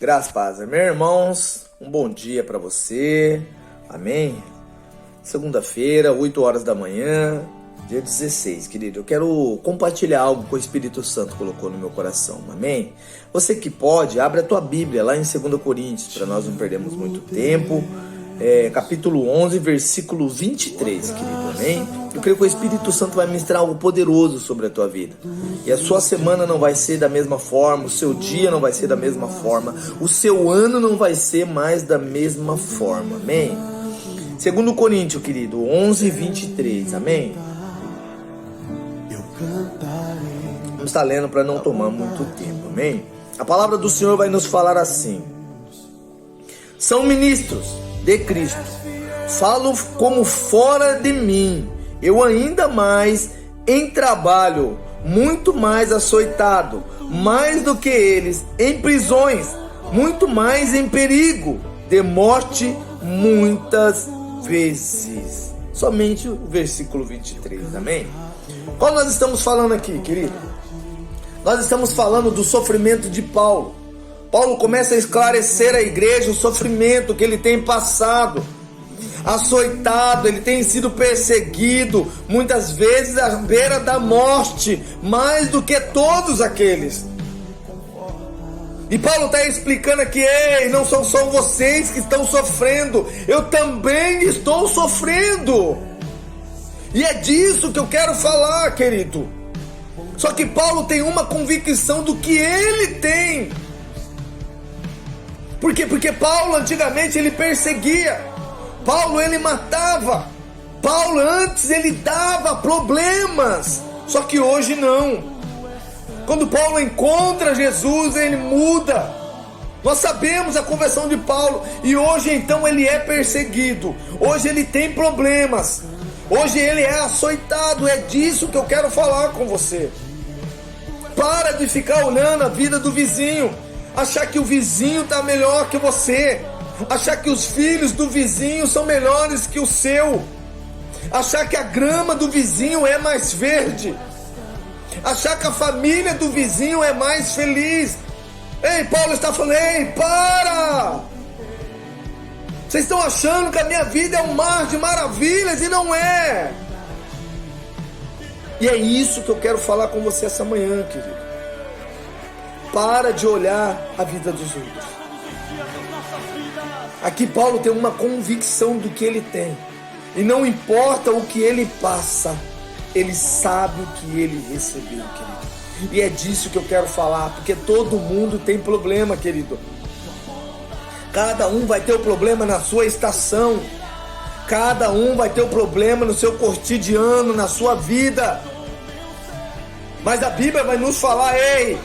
Graças, paz, meus irmãos, um bom dia para você, amém? Segunda-feira, 8 horas da manhã, dia 16, querido. Eu quero compartilhar algo que o Espírito Santo colocou no meu coração, amém? Você que pode, abre a tua Bíblia lá em 2 Coríntios, para nós não perdermos muito tempo. Capítulo 11, versículo 23, querido, amém? Eu creio que o Espírito Santo vai ministrar algo poderoso sobre a tua vida. E a sua semana não vai ser da mesma forma, o seu dia não vai ser da mesma forma, o seu ano não vai ser mais da mesma forma, amém? 2 Coríntios, querido, 11, 23, amém? Vamos estar lendo para não tomar muito tempo, amém? A palavra do Senhor vai nos falar assim: são ministros de Cristo, falo como fora de mim, eu ainda mais em trabalho, muito mais açoitado, mais do que eles, em prisões, muito mais em perigo de morte, muitas vezes. Somente o versículo 23, amém? Qual nós estamos falando aqui, querido? Nós estamos falando do sofrimento de Paulo. Paulo começa a esclarecer à igreja o sofrimento que ele tem passado. Açoitado, ele tem sido perseguido, muitas vezes à beira da morte, mais do que todos aqueles. E Paulo está explicando aqui: ei, não são só vocês que estão sofrendo, eu também estou sofrendo. E é disso que eu quero falar, querido. Só que Paulo tem uma convicção do que ele tem. Por quê? Porque Paulo antigamente ele perseguia, Paulo ele matava, Paulo antes ele dava problemas, só que hoje não. Quando Paulo encontra Jesus, ele muda. Nós sabemos a conversão de Paulo, e hoje então ele é perseguido, hoje ele tem problemas, hoje ele é açoitado. É disso que eu quero falar com você. Para de ficar olhando a vida do vizinho, achar que o vizinho está melhor que você, achar que os filhos do vizinho são melhores que o seu, achar que a grama do vizinho é mais verde, achar que a família do vizinho é mais feliz. Ei, Paulo está falando: ei, para! Vocês estão achando que a minha vida é um mar de maravilhas, e não é. E é isso que eu quero falar com você essa manhã, querido. Para de olhar a vida dos outros. Aqui Paulo tem uma convicção do que ele tem, e não importa o que ele passa, ele sabe o que ele recebeu, querido. E é disso que eu quero falar, porque todo mundo tem problema, querido. Cada um vai ter o problema na sua estação, cada um vai ter o problema no seu cotidiano, na sua vida. Mas a Bíblia vai nos falar: ei,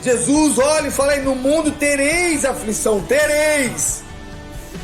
Jesus olha e fala: no mundo tereis aflição, tereis,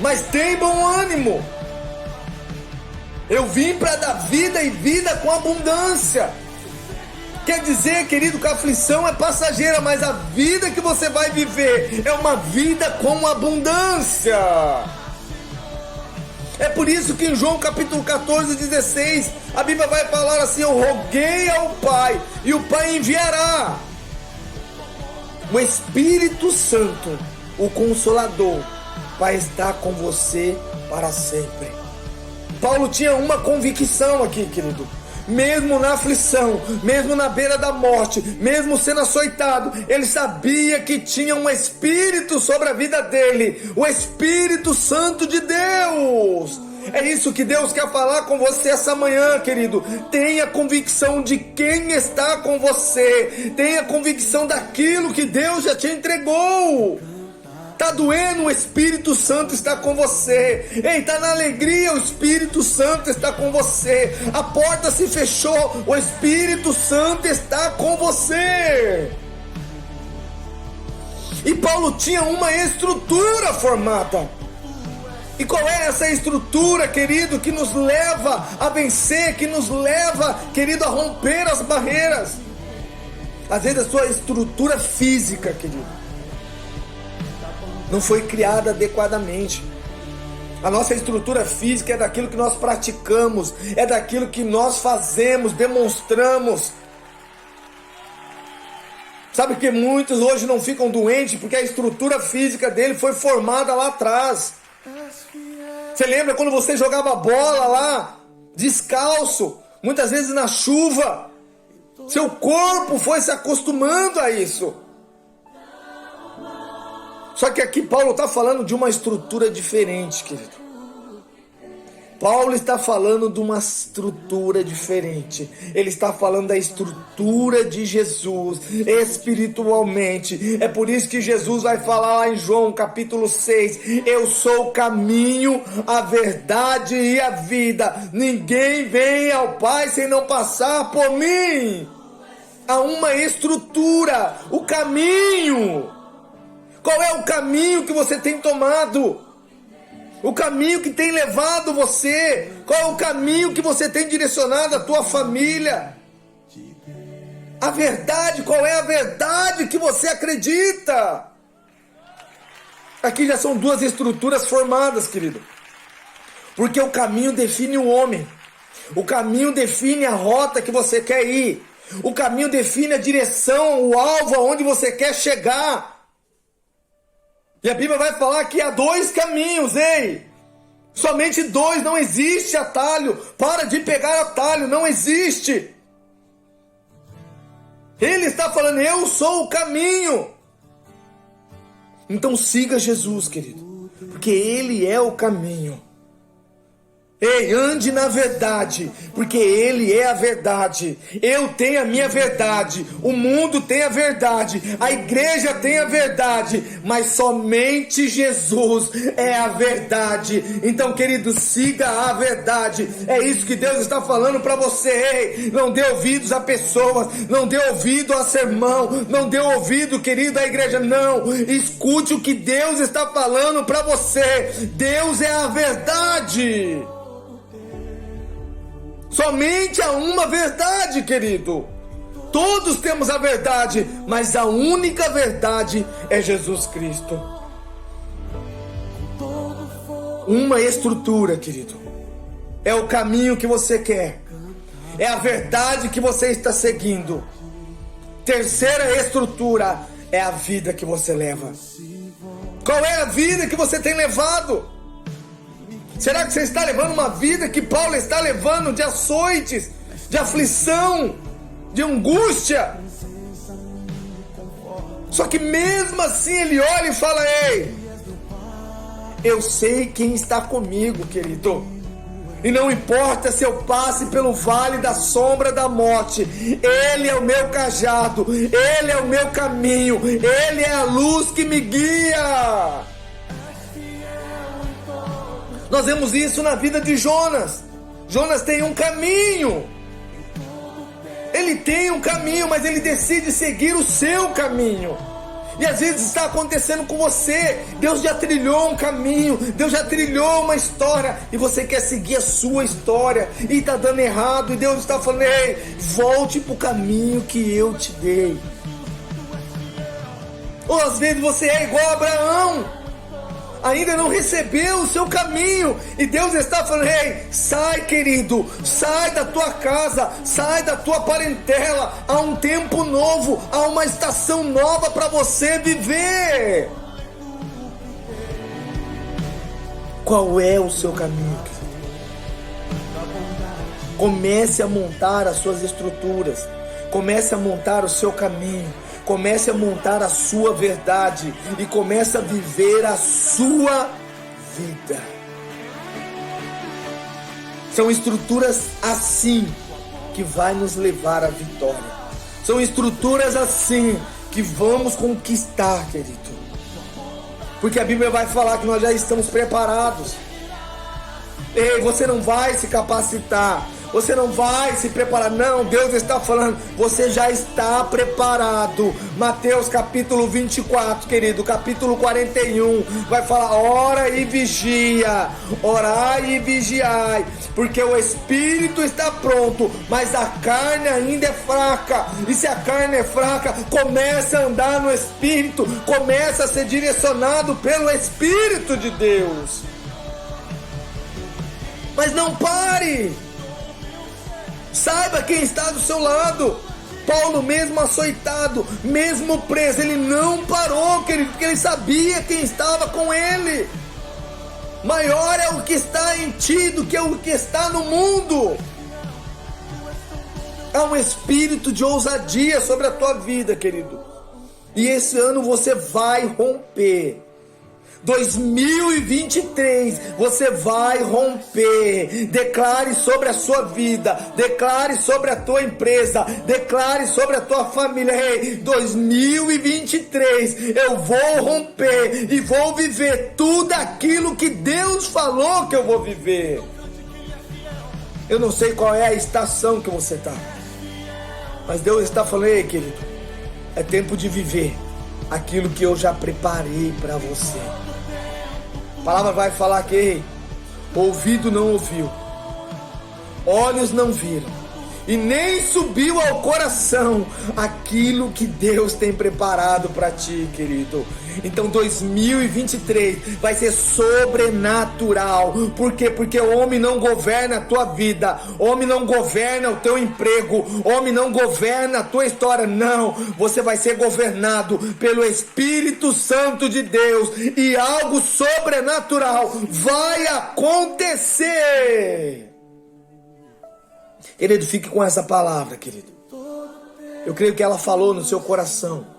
mas tem bom ânimo. Eu vim para dar vida e vida com abundância. Quer dizer, querido, que a aflição é passageira, mas a vida que você vai viver é uma vida com abundância. É por isso que em João capítulo 14, 16, a Bíblia vai falar assim: eu roguei ao Pai, e o Pai enviará o Espírito Santo, o Consolador, vai estar com você para sempre. Paulo tinha uma convicção aqui, querido. Mesmo na aflição, mesmo na beira da morte, mesmo sendo açoitado, ele sabia que tinha um Espírito sobre a vida dele, o Espírito Santo de Deus. É isso que Deus quer falar com você essa manhã, querido. Tenha convicção de quem está com você, tenha convicção daquilo que Deus já te entregou. Tá doendo, o Espírito Santo está com você. Ei, tá na alegria, o Espírito Santo está com você. A porta se fechou, o Espírito Santo está com você. E Paulo tinha uma estrutura formada. E qual é essa estrutura, querido, que nos leva a vencer, que nos leva, querido, a romper as barreiras? Às vezes a sua estrutura física, querido, não foi criada adequadamente. A nossa estrutura física é daquilo que nós praticamos, é daquilo que nós fazemos, demonstramos. Sabe que muitos hoje não ficam doentes porque a estrutura física dele foi formada lá atrás. Você lembra quando você jogava bola lá, descalço, muitas vezes na chuva? Seu corpo foi se acostumando a isso. Só que aqui Paulo está falando de uma estrutura diferente, querido. Paulo está falando de uma estrutura diferente. Ele está falando da estrutura de Jesus espiritualmente. É por isso que Jesus vai falar lá em João capítulo 6: eu sou o caminho, a verdade e a vida. Ninguém vem ao Pai sem não passar por mim. Há uma estrutura, o caminho. Qual é o caminho que você tem tomado? O caminho que tem levado você? Qual é o caminho que você tem direcionado a tua família? A verdade, qual é a verdade que você acredita? Aqui já são duas estruturas formadas, querido. Porque o caminho define o homem. O caminho define a rota que você quer ir. O caminho define a direção, o alvo aonde você quer chegar. E a Bíblia vai falar que há dois caminhos, ei! Somente dois, não existe atalho. Para de pegar atalho, não existe. Ele está falando, eu sou o caminho. Então siga Jesus, querido, porque Ele é o caminho. Ei, ande na verdade, porque Ele é a verdade. Eu tenho a minha verdade, o mundo tem a verdade, a igreja tem a verdade, mas somente Jesus é a verdade. Então, querido, siga a verdade. É isso que Deus está falando para você. Ei, não dê ouvidos a pessoas, não dê ouvido a sermão, não dê ouvido, querido, à igreja. Não, escute o que Deus está falando para você. Deus é a verdade. Somente há uma verdade, querido. Todos temos a verdade, mas a única verdade é Jesus Cristo. Uma estrutura, querido, é o caminho que você quer, é a verdade que você está seguindo. Terceira estrutura é a vida que você leva. Qual é a vida que você tem levado? Será que você está levando uma vida que Paulo está levando, de açoites, de aflição, de angústia? Só que mesmo assim ele olha e fala, ei, eu sei quem está comigo, querido. E não importa se eu passe pelo vale da sombra da morte, Ele é o meu cajado, Ele é o meu caminho, Ele é a luz que me guia. Nós vemos isso na vida de Jonas. Jonas tem um caminho. Ele tem um caminho, mas ele decide seguir o seu caminho. E às vezes está acontecendo com você. Deus já trilhou um caminho, Deus já trilhou uma história, e você quer seguir a sua história, e está dando errado, e Deus está falando, ei, volte para o caminho que eu te dei. Ou às vezes você é igual a Abraão, ainda não recebeu o seu caminho, e Deus está falando, ei, sai, querido, sai da tua casa, sai da tua parentela. Há um tempo novo, há uma estação nova para você viver. Qual é o seu caminho, querido? Comece a montar as suas estruturas, comece a montar o seu caminho, comece a montar a sua verdade e comece a viver a sua vida. São estruturas assim que vai nos levar à vitória. São estruturas assim que vamos conquistar, querido. Porque a Bíblia vai falar que nós já estamos preparados. Ei, você não vai se capacitar, você não vai se preparar, não. Deus está falando, você já está preparado. Mateus capítulo 24, querido, capítulo 41, vai falar, ora e vigia, orai e vigiai, porque o espírito está pronto, mas a carne ainda é fraca. E se a carne é fraca, comece a andar no espírito, comece a ser direcionado pelo Espírito de Deus. Mas não pare. Saiba quem está do seu lado. Paulo, mesmo açoitado, mesmo preso, ele não parou, querido, porque ele sabia quem estava com ele. Maior é o que está em ti do que o que está no mundo. Há um espírito de ousadia sobre a tua vida, querido. E esse ano você vai romper. 2023, você vai romper. Declare sobre a sua vida, declare sobre a tua empresa, declare sobre a tua família. Ei, 2023, eu vou romper e vou viver tudo aquilo que Deus falou que eu vou viver. Eu não sei qual é a estação que você está, mas Deus está falando: ei, querido, é tempo de viver aquilo que eu já preparei para você. A palavra vai falar que ouvido não ouviu, olhos não viram, e nem subiu ao coração aquilo que Deus tem preparado para ti, querido. Então 2023 vai ser sobrenatural. Por quê? Porque o homem não governa a tua vida, o homem não governa o teu emprego, o homem não governa a tua história. Não, você vai ser governado pelo Espírito Santo de Deus, e algo sobrenatural vai acontecer. Querido, fique com essa palavra, querido. Eu creio que ela falou no seu coração.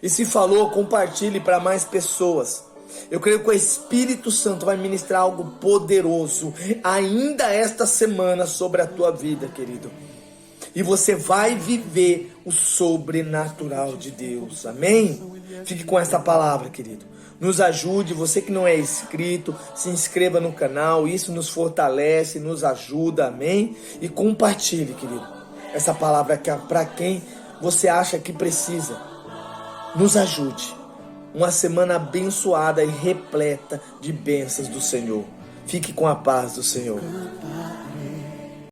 E se falou, compartilhe para mais pessoas. Eu creio que o Espírito Santo vai ministrar algo poderoso ainda esta semana sobre a tua vida, querido. E você vai viver o sobrenatural de Deus. Amém? Fique com essa palavra, querido. Nos ajude, você que não é inscrito, se inscreva no canal. Isso nos fortalece, nos ajuda. Amém? E compartilhe, querido, essa palavra para quem você acha que precisa. Nos ajude. Uma semana abençoada e repleta de bênçãos do Senhor. Fique com a paz do Senhor.